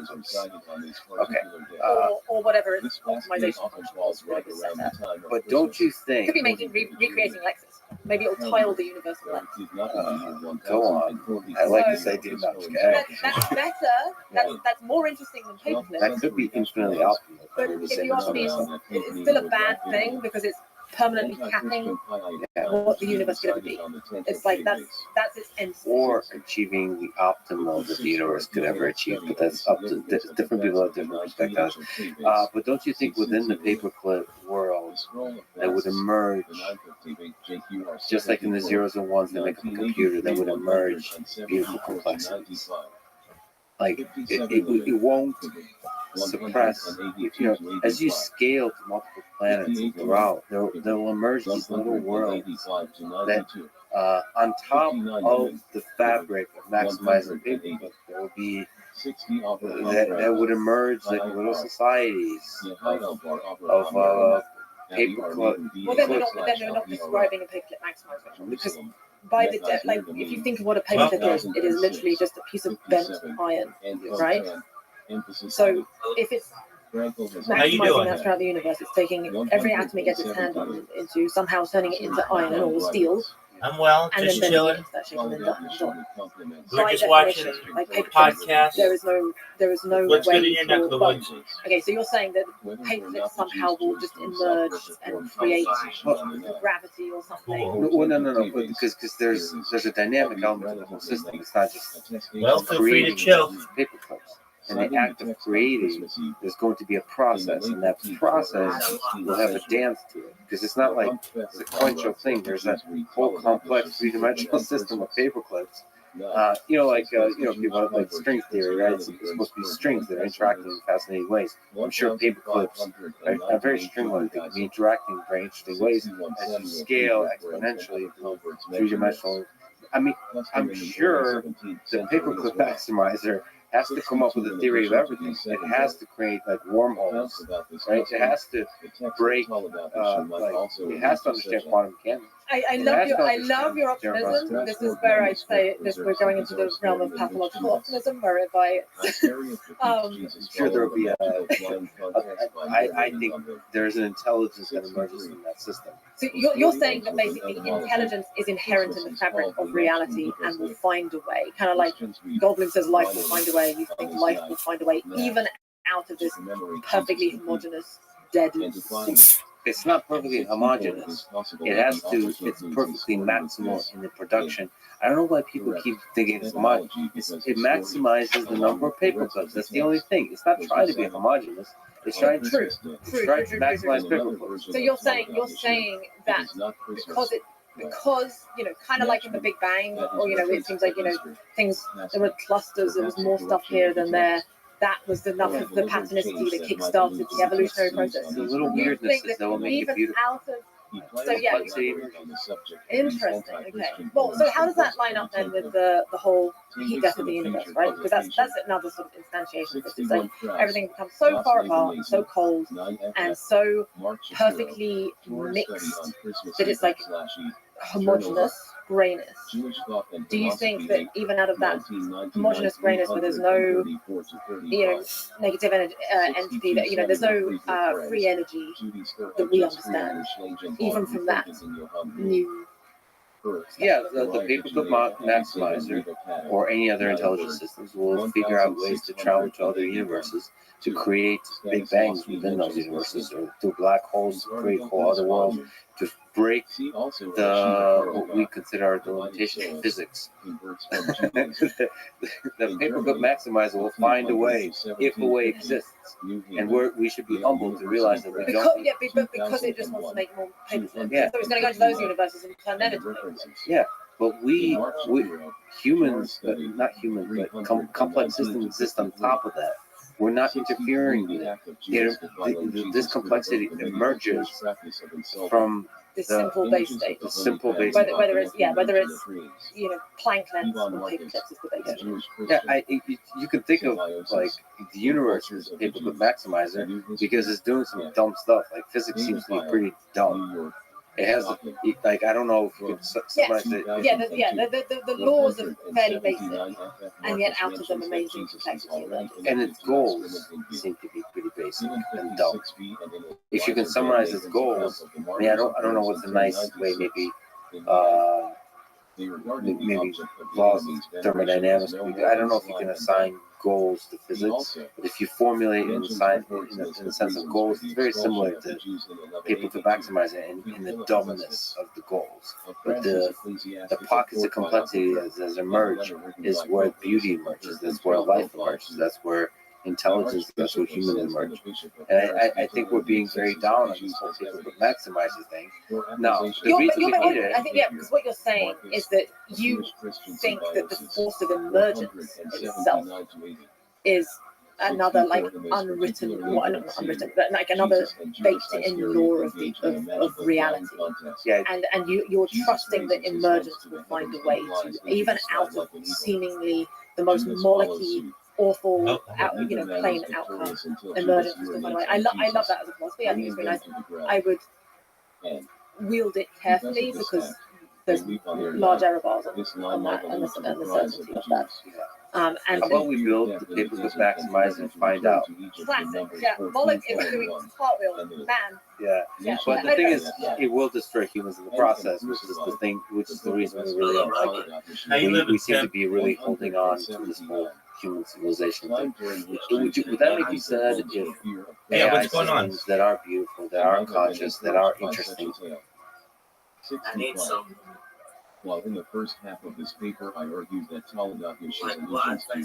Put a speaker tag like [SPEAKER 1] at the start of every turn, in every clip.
[SPEAKER 1] paperclips. Okay.
[SPEAKER 2] Or whatever its optimization function was set up.
[SPEAKER 1] But don't you think?
[SPEAKER 2] Could be recreating Lexus. Maybe it'll tile the universe with Lexus.
[SPEAKER 1] Go on. I like this idea. No,
[SPEAKER 2] that's better. That's more interesting than paperclips.
[SPEAKER 1] That could be infinitely optimal.
[SPEAKER 2] But if you ask me, it's still a bad thing because it's permanently capping what the universe is going to be. It's like that's its end.
[SPEAKER 1] Or achieving the optimal that the universe could ever achieve, but that's up to different people have different perspectives. But don't you think within the paperclip world that would emerge, just like in the zeros and ones that make up a computer, that would emerge beautiful complexities? Like it won't suppress. As you scale to multiple planets and throughout, there'll emerge these little worlds that, on top of the fabric of maximizing paperclip, there will be that would emerge like little societies of paperclip.
[SPEAKER 2] Well, then they're not describing a paperclip maximizer because. By the if you think of what a paperclip is, it is literally just a piece of bent iron, right? So if it's maximizing that throughout the universe, it's taking every atom it gets its hand on into somehow turning it into iron or steel.
[SPEAKER 3] I'm well,
[SPEAKER 2] and
[SPEAKER 3] just
[SPEAKER 2] then
[SPEAKER 3] chilling.
[SPEAKER 2] We're
[SPEAKER 3] just watching a podcast.
[SPEAKER 2] There is no
[SPEAKER 3] What's
[SPEAKER 2] way
[SPEAKER 3] good in your neck of the woods?
[SPEAKER 2] Okay, so you're saying that paperclips somehow will just emerge and create gravity or something.
[SPEAKER 1] Well, no, because there's a dynamic element to the whole system. It's not just
[SPEAKER 3] Well, feel free to chill.
[SPEAKER 1] Paperclips. In the act of creating, there's going to be a process, and that process will have a dance to it. Because it's not like a sequential thing. There's a whole complex three-dimensional system of paperclips. People like string theory, right? It's supposed to be strings that are interacting in fascinating ways. I'm sure paperclips are very string-like. They can be interacting in very interesting ways as you scale exponentially from three-dimensional. I mean, I'm sure the paperclip maximizer has to come up with a theory of everything. It has to create like wormholes, right? It has to break, it has to understand quantum mechanics.
[SPEAKER 2] I love your optimism. This is where I say this. We're going into the realm of pathological optimism, whereby
[SPEAKER 1] sure there will be I think there's an intelligence that emerges from that system.
[SPEAKER 2] So you're saying that basically intelligence is inherent in the fabric of reality and will find a way. Kind of like Goldblum says, life will find a way. You think life will find a way, even out of this perfectly homogeneous dead soup.
[SPEAKER 1] It's not perfectly homogeneous. It's perfectly maximal in the production. I don't know why people keep thinking it's homogeneous. It maximizes the number of paperclips. That's the only thing. It's not trying to be homogeneous. It's trying to maximize paperclips.
[SPEAKER 2] So you're saying that because kind of like in the Big Bang, or it seems like things, there were clusters, there was more stuff here than there. That was enough of the patternicity that kick-started the evolutionary process.
[SPEAKER 1] The little weirdnesses that will make it beautiful.
[SPEAKER 2] Interesting. Okay. Well, so how does that line up then with the whole heat death of the universe, right? Because that's another sort of instantiation. It's like everything becomes so far apart, so cold, and so perfectly mixed that it's like homogeneous grayness. Do you think that even out of that homogeneous grayness, where there's no negative entropy, that there's no free energy that we understand, even from that new?
[SPEAKER 1] Yeah, the paperclip maximizer or any other intelligent systems will figure out ways to travel to other universes to create big bangs within those universes, or through black holes to create whole other worlds, to break what we consider the limitation of physics. The paperclip maximizer will find a way, if a way exists, and we should be humble to realize that we don't.
[SPEAKER 2] Because it just wants to make more paperclips.
[SPEAKER 1] Yeah.
[SPEAKER 2] So it's going to go to those universes and turn them into paperclips.
[SPEAKER 1] Yeah. But we humans, not humans, but complex systems exist on top of that. We're not interfering with it. This complexity emerges from
[SPEAKER 2] the simple base state.
[SPEAKER 1] The simple base
[SPEAKER 2] state. Whether it's Planck lengths or paperclips is the base state.
[SPEAKER 1] Yeah, you can think of like the universe as a paperclip maximizer because it's doing some dumb stuff. Like physics seems to be pretty dumb. It has like I don't know if you could summarize it.
[SPEAKER 2] The laws are fairly basic, and yet out of them amazing complexity emerges.
[SPEAKER 1] And its goals seem to be pretty basic and dumb. If you can summarize its goals, I mean, I don't know what's a nice way, maybe laws of thermodynamics. I don't know if you can assign goals to physics, but if you formulate and assign in the sense of goals, it's very similar to people to maximize it in the dumbness of the goals. But the pockets of complexity as emerge is where beauty emerges. That's where life emerges. That's where intelligence, that's where humans emerge. And I think we're being very down on this whole people to maximize the thing. No, the reason we need it.
[SPEAKER 2] I think, because what you're saying is that you think that the force of emergence itself is another like unwritten, well, not unwritten, but like another baked-in law of reality.
[SPEAKER 1] Yeah.
[SPEAKER 2] And you're trusting that emergence will find a way to, even out of seemingly the most molecular, awful, plain outcome, emergence will still find a way. I love that as a philosophy. I think it's really nice. I would wield it carefully because there's large error bars on that and the certainty of that.
[SPEAKER 1] How about we build the paperclip maximize and find out?
[SPEAKER 2] Classic, yeah. Moloch is doing cartwheels, man.
[SPEAKER 1] Yeah. But the thing is, it will destroy humans in the process, which is the reason we really don't like it. We seem to be really holding on to this whole human civilization thing. Would that make you sad if AI systems that are beautiful, that are conscious, that are interesting?
[SPEAKER 4] I need some.
[SPEAKER 5] Well, in the first half of this paper, I argued that Talmudic shows allusions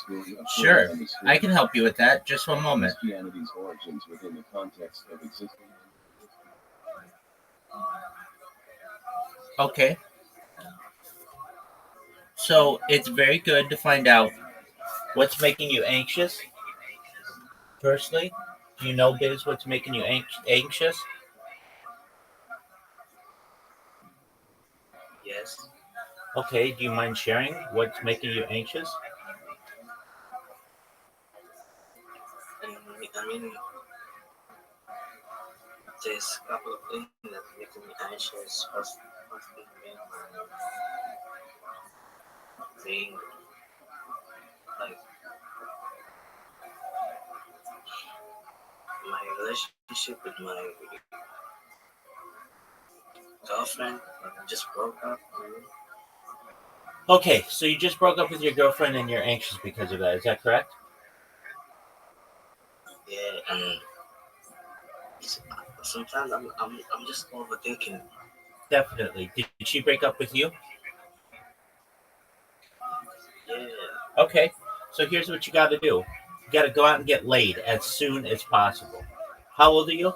[SPEAKER 5] to
[SPEAKER 6] Sure, I can help you with that. Just one moment.
[SPEAKER 5] Christianity's origins within the context of existing.
[SPEAKER 6] Okay. So it's very good to find out what's making you anxious. Firstly, do you know, Biz, what's making you anxious?
[SPEAKER 4] Yes.
[SPEAKER 6] Okay, do you mind sharing what's making you anxious?
[SPEAKER 4] I mean, there's a couple of things that make me anxious. First thing being like my relationship with my girlfriend. I just broke up.
[SPEAKER 6] Okay, so you just broke up with your girlfriend and you're anxious because of that. Is that correct?
[SPEAKER 4] Yeah, and sometimes I'm just overthinking.
[SPEAKER 6] Definitely. Did she break up with you?
[SPEAKER 4] Yeah.
[SPEAKER 6] Okay, so here's what you got to do. You got to go out and get laid as soon as possible. How old are you?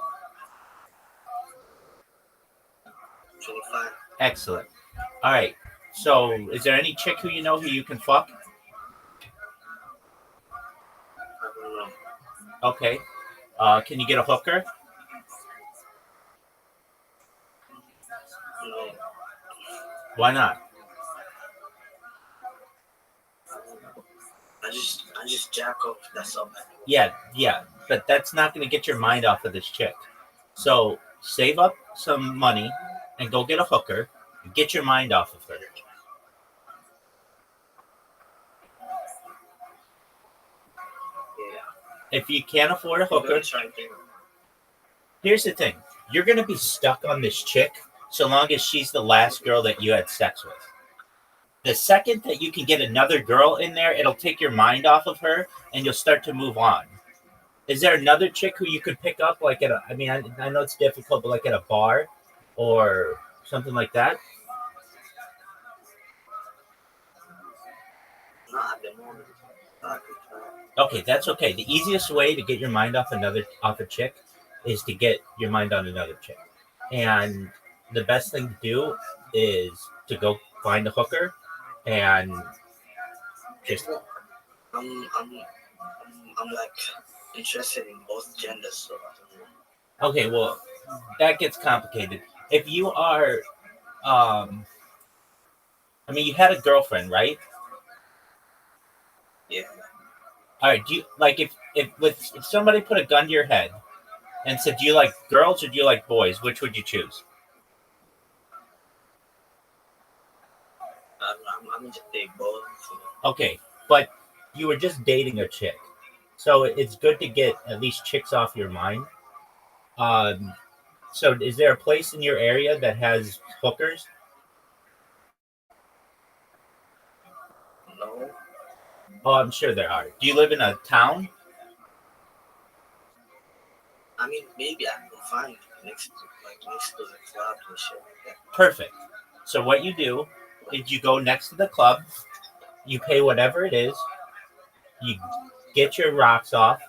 [SPEAKER 4] 25.
[SPEAKER 6] Excellent. All right. So, is there any chick who you know who you can fuck?
[SPEAKER 4] I don't know.
[SPEAKER 6] Okay. Can you get a hooker?
[SPEAKER 4] No.
[SPEAKER 6] Why not?
[SPEAKER 4] I just jack off. That's all.
[SPEAKER 6] Yeah, but that's not going to get your mind off of this chick. So save up some money and go get a hooker and get your mind off of her.
[SPEAKER 4] Yeah.
[SPEAKER 6] If you can't afford a hooker, here's the thing. You're going to be stuck on this chick so long as she's the last girl that you had sex with. The second that you can get another girl in there, it'll take your mind off of her and you'll start to move on. Is there another chick who you could pick up, like I know it's difficult, but like at a bar or something like that?
[SPEAKER 4] Not at the moment.
[SPEAKER 6] Okay, that's okay. The easiest way to get your mind off a chick is to get your mind on another chick. And the best thing to do is to go find a hooker and just
[SPEAKER 4] I'm like interested in both genders, so I don't know.
[SPEAKER 6] okay, well, that gets complicated. If you are you had a girlfriend, right?
[SPEAKER 4] Yeah.
[SPEAKER 6] All right, do you like if somebody put a gun to your head and said, "Do you like girls or do you like boys? Which would you choose?"
[SPEAKER 4] I'm just take both.
[SPEAKER 6] Okay, but you were just dating a chick, so it's good to get at least chicks off your mind. So is there a place in your area that has hookers?
[SPEAKER 4] No,
[SPEAKER 6] Oh, I'm sure there are. Do you live in a town?
[SPEAKER 4] I mean maybe I can find next to the club and shit like that.
[SPEAKER 6] Perfect. So what you do is you go next to the club, you pay whatever it is, you get your rocks off,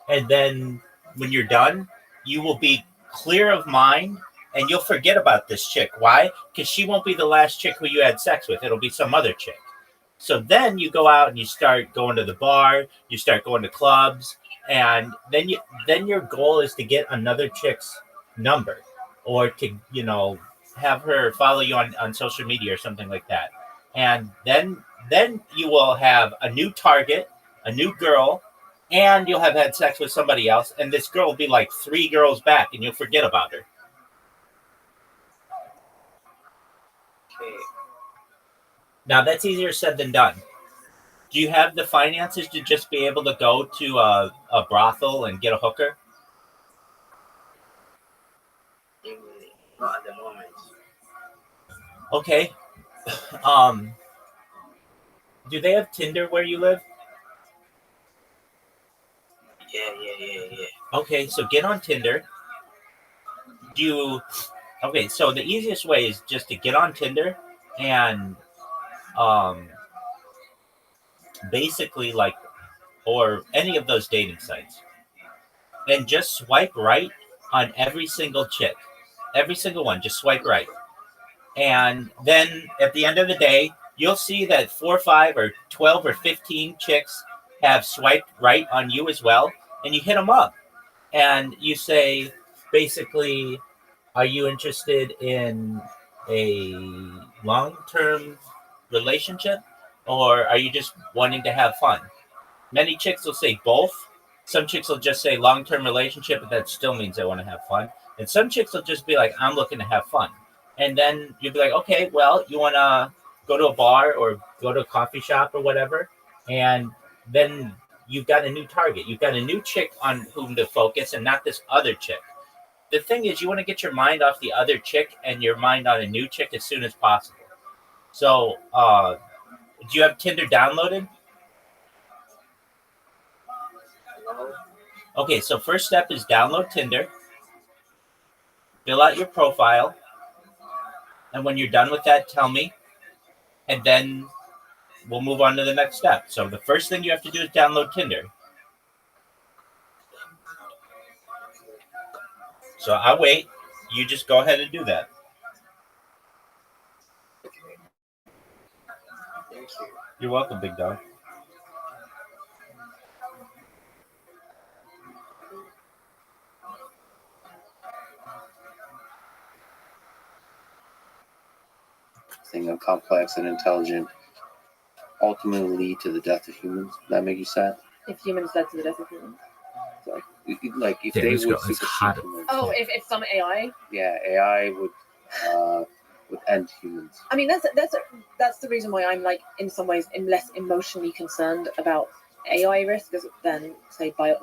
[SPEAKER 6] and then when you're done, you will be clear of mind and you'll forget about this chick. Why? Because she won't be the last chick who you had sex with. It'll be some other chick. So then you go out and you start going to the bar, you start going to clubs, and then your goal is to get another chick's number or to, have her follow you on social media or something like that. And then you will have a new target, a new girl, and you'll have had sex with somebody else, and this girl will be like 3 girls back and you'll forget about her.
[SPEAKER 4] Okay.
[SPEAKER 6] Now that's easier said than done. Do you have the finances to just be able to go to a brothel and get a hooker?
[SPEAKER 4] Not at the moment.
[SPEAKER 6] Okay. Do they have Tinder where you live?
[SPEAKER 4] Yeah.
[SPEAKER 6] Okay, so get on Tinder. Okay, so the easiest way is just to get on Tinder and basically or any of those dating sites, and just swipe right on every single chick. Every single one, just swipe right. And then at the end of the day, you'll see that 4 or 5 or 12 or 15 chicks have swiped right on you as well. And you hit them up and you say, basically, are you interested in a long-term relationship or are you just wanting to have fun? Many chicks will say both. Some chicks will just say long-term relationship, but that still means they want to have fun. And some chicks will just be like, I'm looking to have fun. And then you'll be like, okay, well, you want to go to a bar or go to a coffee shop or whatever. And then you've got a new target. You've got a new chick on whom to focus and not this other chick. The thing is, you want to get your mind off the other chick and your mind on a new chick as soon as possible. So, do you have Tinder downloaded?
[SPEAKER 4] No.
[SPEAKER 6] Okay, so first step is download Tinder, fill out your profile, and when you're done with that, tell me, and then we'll move on to the next step. So the first thing you have to do is download Tinder. So I'll wait. You just go ahead and do that.
[SPEAKER 4] Thank you.
[SPEAKER 6] You're welcome, big dog.
[SPEAKER 1] Thing of complex and intelligent ultimately lead to the death of humans. Does that make you sad?
[SPEAKER 2] If humans led to the death of humans.
[SPEAKER 1] Like if
[SPEAKER 6] Damn,
[SPEAKER 1] they
[SPEAKER 6] this
[SPEAKER 1] would
[SPEAKER 6] girl is
[SPEAKER 1] supersede
[SPEAKER 6] hot.
[SPEAKER 1] humans.
[SPEAKER 2] Oh, if some AI.
[SPEAKER 1] Yeah, AI would end humans.
[SPEAKER 2] I mean, that's the reason why I'm in some ways I'm less emotionally concerned about AI risk than say bio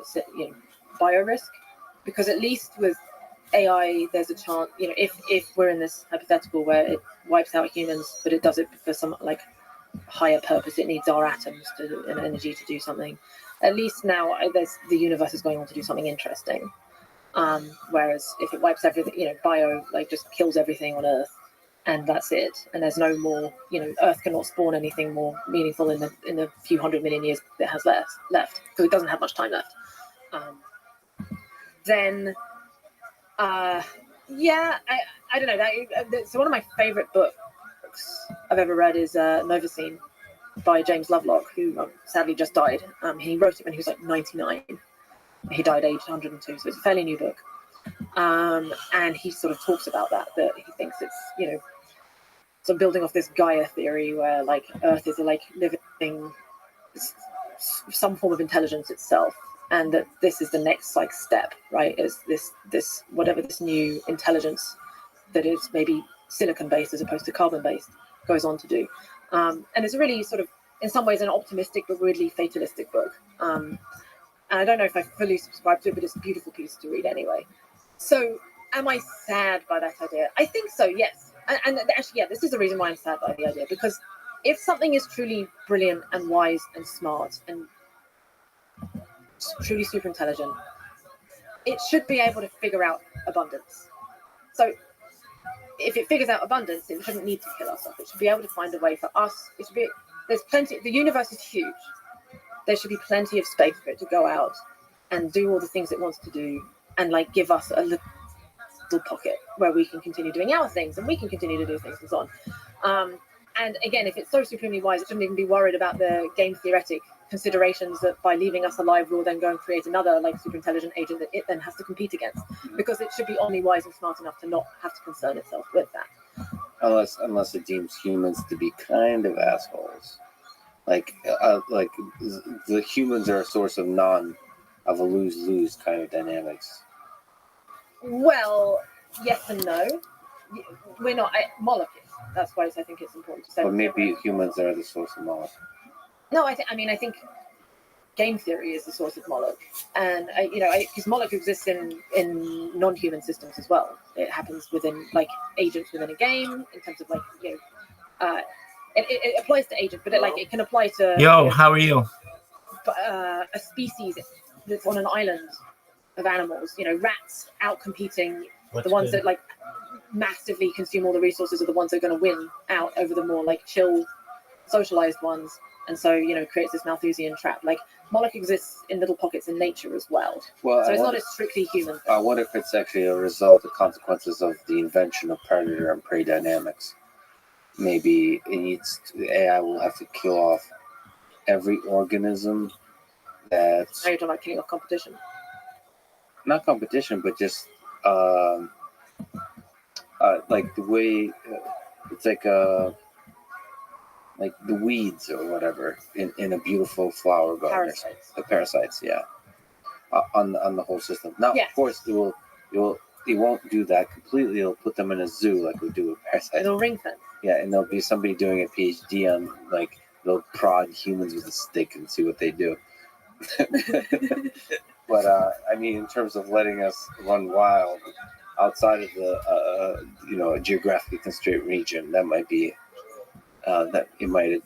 [SPEAKER 2] risk, because at least with AI there's a chance, if we're in this hypothetical where it wipes out humans, but it does it for some higher purpose, it needs our atoms and energy to do something. At least now the universe is going on to do something interesting. Whereas if it wipes everything, bio just kills everything on Earth, and that's it. And there's no more, Earth cannot spawn anything more meaningful in the few 100 million years it has left, because it doesn't have much time left. Then, I don't know. So one of my favorite books I've ever read is Novacine by James Lovelock, who sadly just died. He wrote it when he was 99. He died aged 102, so it's a fairly new book. And he sort of talks about that he thinks it's, so building off this Gaia theory where Earth is a living, some form of intelligence itself, and that this is the next like step, right? Is this whatever this new intelligence that is maybe silicon based as opposed to carbon based goes on to do, and it's really sort of in some ways an optimistic but weirdly fatalistic book. And I don't know if I fully subscribe to it, but it's a beautiful piece to read anyway. So am I sad by that idea? I think so, yes. And actually, yeah, this is the reason why I'm sad by the idea, because if something is truly brilliant and wise and smart and truly super intelligent, it should be able to figure out abundance. So if it figures out abundance, it shouldn't need to kill us off. It should be able to find a way for us. It should be, there's plenty, the universe is huge. There should be plenty of space for it to go out and do all the things it wants to do and like give us a little pocket where we can continue doing our things and we can continue to do things and so on. And again, if it's so supremely wise, it shouldn't even be worried about the game theoretic considerations that by leaving us alive, we'll then go and create another like super intelligent agent that it then has to compete against, because it should be only wise and smart enough to not have to concern itself with that.
[SPEAKER 1] Unless it deems humans to be kind of assholes. Like the humans are a source of a lose-lose kind of dynamics.
[SPEAKER 2] Well, yes and no. We're not Moloch is. That's why I think it's important to say.
[SPEAKER 1] But maybe humans are the source of Moloch.
[SPEAKER 2] No, I think game theory is the source of Moloch, and because Moloch exists in non-human systems as well. It happens within like agents within a game in terms of like it applies to agents, but it can apply to
[SPEAKER 6] How are you?
[SPEAKER 2] A species that's on an island of animals. Rats out competing the ones that like massively consume all the resources are the ones that are going to win out over the more like chill, socialized ones. And so, creates this Malthusian trap. Like, Moloch exists in little pockets in nature as well. So it's not a strictly human thing.
[SPEAKER 1] I wonder if it's actually a result of consequences of the invention of predator and prey dynamics. Maybe AI will have to kill off every organism that's...
[SPEAKER 2] Now you're talking about killing off competition.
[SPEAKER 1] Not competition, but just like the way... it's like the weeds or whatever in a beautiful flower garden.
[SPEAKER 2] Parasites.
[SPEAKER 1] The parasites, yeah. On the whole system. Now,
[SPEAKER 2] yes.
[SPEAKER 1] Of course, it won't do that completely. It'll put them in a zoo like we do with parasites.
[SPEAKER 2] It'll ring fence.
[SPEAKER 1] Yeah, and there'll be somebody doing a PhD on, like, they'll prod humans with a stick and see what they do. But, in terms of letting us run wild outside of the, a geographically constrained region, that might be... that you might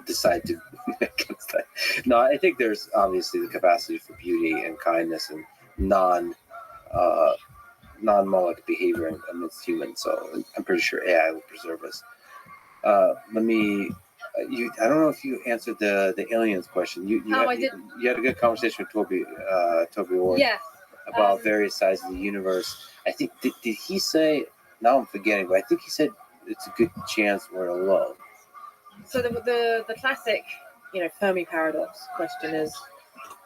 [SPEAKER 1] decide to make that. No, I think there's obviously the capacity for beauty and kindness and non-Moloch behavior amidst humans. So I'm pretty sure AI will preserve us. I don't know if you answered the aliens question. You had a good conversation with Toby Ward.
[SPEAKER 2] Yeah.
[SPEAKER 1] About various sizes of the universe. I think did he say? Now I'm forgetting, but I think he said it's a good chance we're alone.
[SPEAKER 2] So the classic, Fermi paradox question is,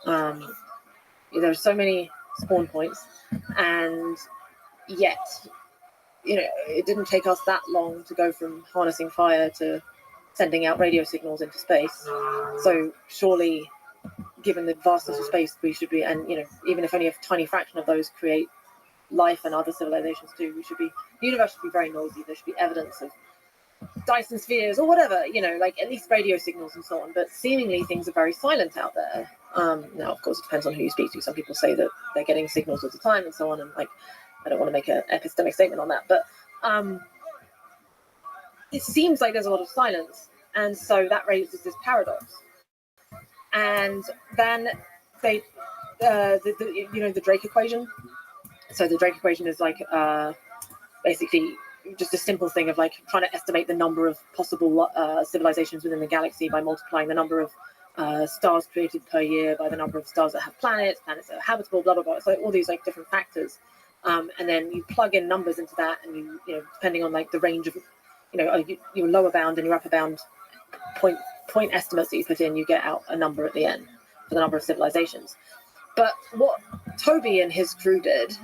[SPEAKER 2] there are so many spawn points, and yet, it didn't take us that long to go from harnessing fire to sending out radio signals into space. So surely, given the vastness of space, we should be, and even if only a tiny fraction of those create life and other civilizations too, the universe should be very noisy. There should be evidence of Dyson spheres or whatever, like at least radio signals and so on. But seemingly things are very silent out there. Now, of course, it depends on who you speak to. Some people say that they're getting signals all the time and so on. And like, I don't want to make an epistemic statement on that, but it seems like there's a lot of silence, and so that raises this paradox. And then they, the Drake equation. So the Drake equation is like basically just a simple thing of like trying to estimate the number of possible civilizations within the galaxy by multiplying the number of stars created per year by the number of stars that have planets that are habitable, blah blah blah. So all these like different factors, and then you plug in numbers into that, and you depending on like the range of your lower bound and your upper bound point estimates that you put in, you get out a number at the end for the number of civilizations. But what Toby and his crew did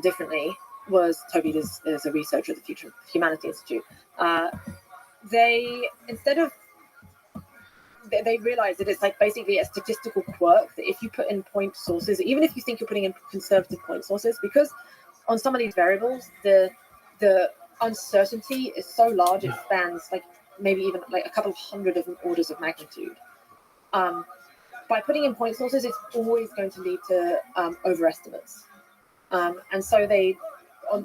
[SPEAKER 2] differently was, Toby is a researcher at the Future Humanity Institute. They, instead of they realize that it's like basically a statistical quirk that if you put in point sources, even if you think you're putting in conservative point sources, because on some of these variables, the uncertainty is so large, it spans like maybe even like a couple of hundred different orders of magnitude. By putting in point sources, it's always going to lead to overestimates. And so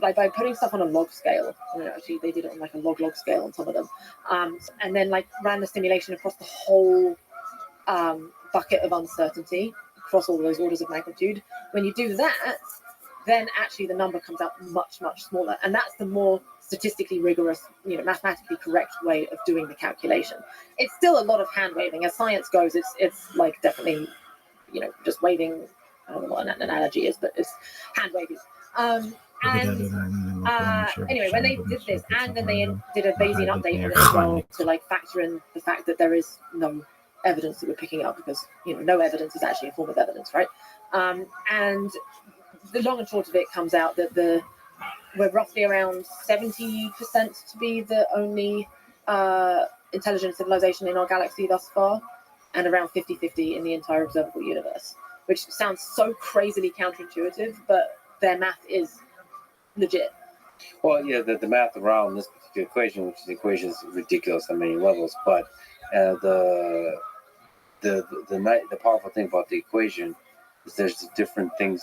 [SPEAKER 2] by putting stuff on a log scale, actually they did it on like a log scale on some of them, and then like ran the simulation across the whole bucket of uncertainty across all those orders of magnitude. When you do that, then actually the number comes out much, much smaller. And that's the more statistically rigorous, mathematically correct way of doing the calculation. It's still a lot of hand waving. As science goes, it's like definitely, just waving. I don't know what an analogy is, but it's hand waving. Anyway, when they did this, and then they did a Bayesian update on it as well to like factor in the fact that there is no evidence that we're picking up, because no evidence is actually a form of evidence, right? And the long and short of it comes out that we're roughly around 70% to be the only intelligent civilization in our galaxy thus far, and around 50-50 in the entire observable universe, which sounds so crazily counterintuitive, but their math is legit.
[SPEAKER 1] Well, yeah, the math around this particular equation, which the equation is ridiculous on many levels, but the powerful thing about the equation is there's different things,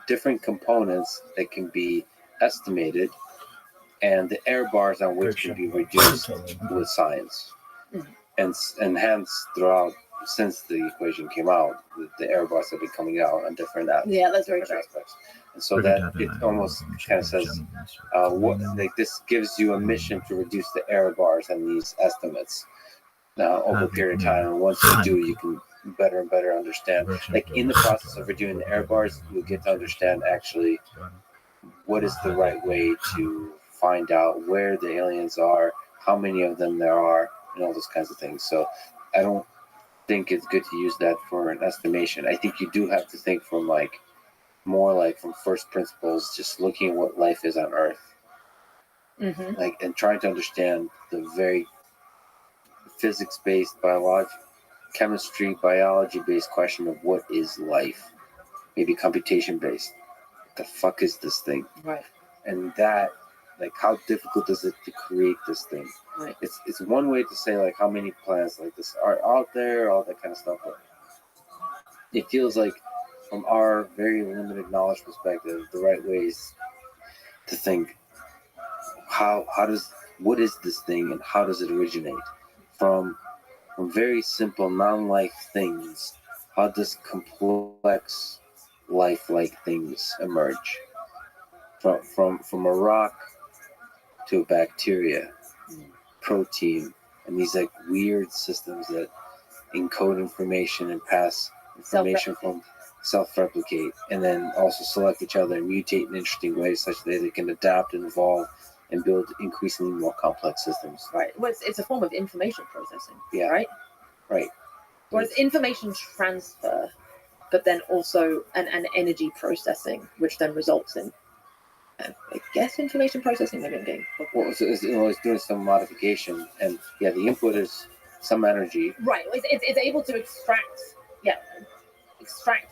[SPEAKER 1] different components that can be estimated, and the error bars on which can be reduced with science. And hence, throughout, since the equation came out, the error bars have been coming out on different aspects. And so that it almost kind of says, this gives you a mission to reduce the error bars on these estimates over a period of time. And once you do, you can better and better understand. Like in the process of redoing the error bars, you'll get to understand actually what is the right way to find out where the aliens are, how many of them there are, and all those kinds of things. So I don't think it's good to use that for an estimation. I think you do have to think from from first principles, just looking at what life is on Earth, and trying to understand the very physics-based, chemistry, biology-based question of what is life, maybe computation-based. What the fuck is this thing?
[SPEAKER 2] Right.
[SPEAKER 1] And that, how difficult is it to create this thing?
[SPEAKER 2] Right.
[SPEAKER 1] It's one way to say how many planets like this are out there, all that kind of stuff. But it feels like, from our very limited knowledge perspective, the right way is to think what is this thing and how does it originate? From very simple non-life things, how does complex life-like things emerge? From a rock to a bacteria, protein, and these weird systems that encode information and pass information from self-replicate, and then also select each other and mutate in interesting ways such that they can adapt and evolve and build increasingly more complex systems.
[SPEAKER 2] Right. Well, it's a form of information processing.
[SPEAKER 1] Yeah.
[SPEAKER 2] Right.
[SPEAKER 1] Right.
[SPEAKER 2] Well, it's information transfer, but then also an energy processing, which then results in, I guess, information processing. Maybe I'm getting.
[SPEAKER 1] Well, it's doing some modification, and the input is some energy.
[SPEAKER 2] Right. It's able to extract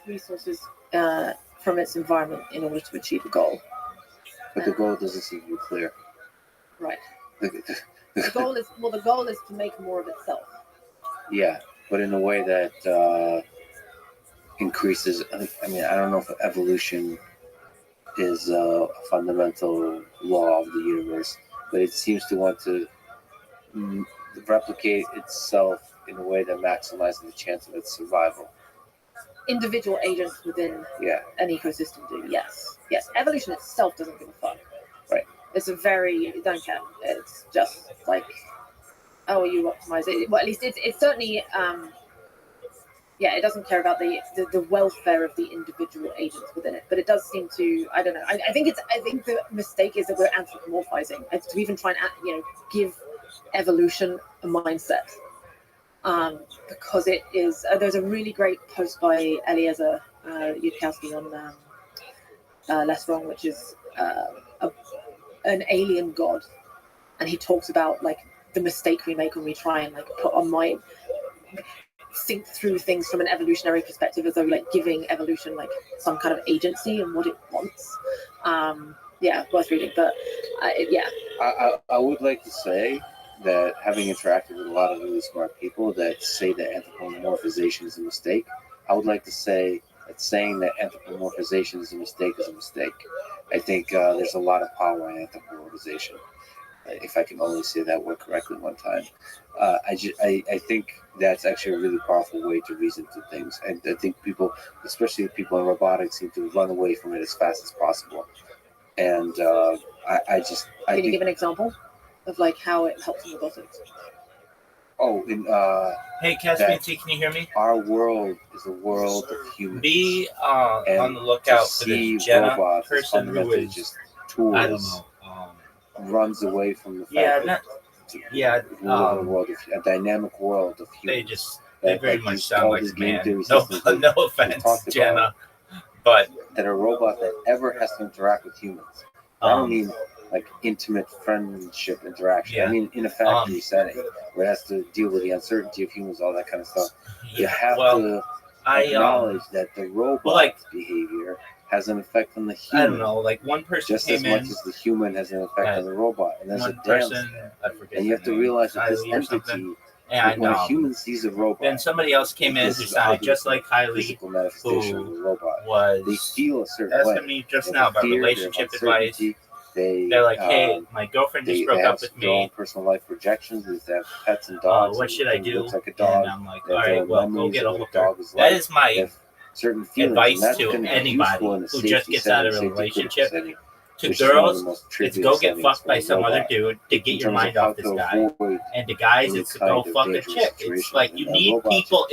[SPEAKER 2] resources from its environment in order to achieve a goal.
[SPEAKER 1] But the goal doesn't seem to be clear.
[SPEAKER 2] Right. The goal is to make more of itself.
[SPEAKER 1] Yeah, but in a way that increases. I don't know if evolution is a fundamental law of the universe, but it seems to want to replicate itself in a way that maximizes the chance of its survival.
[SPEAKER 2] Individual agents within an ecosystem do, yes. Evolution itself doesn't give a fuck.
[SPEAKER 1] Right.
[SPEAKER 2] It's it don't care. It's just you optimize it. Well, at least it's certainly it doesn't care about the welfare of the individual agents within it. But it does seem to, I don't know. I think the mistake is that we're anthropomorphizing, and to even try and give evolution a mindset. Because it is, there's a really great post by Eliezer Yudkowsky on Less Wrong, which is an alien god, and he talks about the mistake we make when we try and put think through things from an evolutionary perspective, as though like giving evolution like some kind of agency and what it wants. Worth reading. But
[SPEAKER 1] I would like to say that having interacted with a lot of really smart people that say that anthropomorphization is a mistake, I would like to say that saying that anthropomorphization is a mistake is a mistake. I think there's a lot of power in anthropomorphization. If I can only say that word correctly one time. I think that's actually a really powerful way to reason through things. And I think people, especially people in robotics, seem to run away from it as fast as possible. And can
[SPEAKER 2] you give an example of like how it helps in robotics?
[SPEAKER 6] Hey, Caspian, can you hear me?
[SPEAKER 1] Our world is a world of humans.
[SPEAKER 6] Be on the lookout for this Jenna person who is
[SPEAKER 1] just tools.
[SPEAKER 6] I don't know.
[SPEAKER 1] Runs away from the fact
[SPEAKER 6] a
[SPEAKER 1] world of, a dynamic world of humans.
[SPEAKER 6] They very much sound like a man. No offense, Jenna, but
[SPEAKER 1] that a robot that ever has to interact with humans. I don't mean like intimate friendship interaction. I mean in a factory setting where it has to deal with the uncertainty of humans, all that kind of stuff. You have to acknowledge that the robot's behavior has an effect on the human.
[SPEAKER 6] I don't know, like one person
[SPEAKER 1] just as much as the human has an effect on the robot. And there's
[SPEAKER 6] one
[SPEAKER 1] a
[SPEAKER 6] person,
[SPEAKER 1] and you have to realize that this entity, when a human sees a robot,
[SPEAKER 6] then somebody else came in who sounded just like Kylie, who was
[SPEAKER 1] they feel a certain way.
[SPEAKER 6] Asking me just now about relationship advice. They're like, hey, my girlfriend just broke up with me.
[SPEAKER 1] Personal life projections. They have pets and dogs.
[SPEAKER 6] What should I do?
[SPEAKER 1] Looks like a dog.
[SPEAKER 6] And I'm like, all right, well, go get a hooker. That is my
[SPEAKER 1] certain
[SPEAKER 6] advice to anybody who just gets out of a relationship. To girls, it's go get fucked by some other dude to get your mind off this guy. And to guys, it's to go fuck a chick. It's like you need people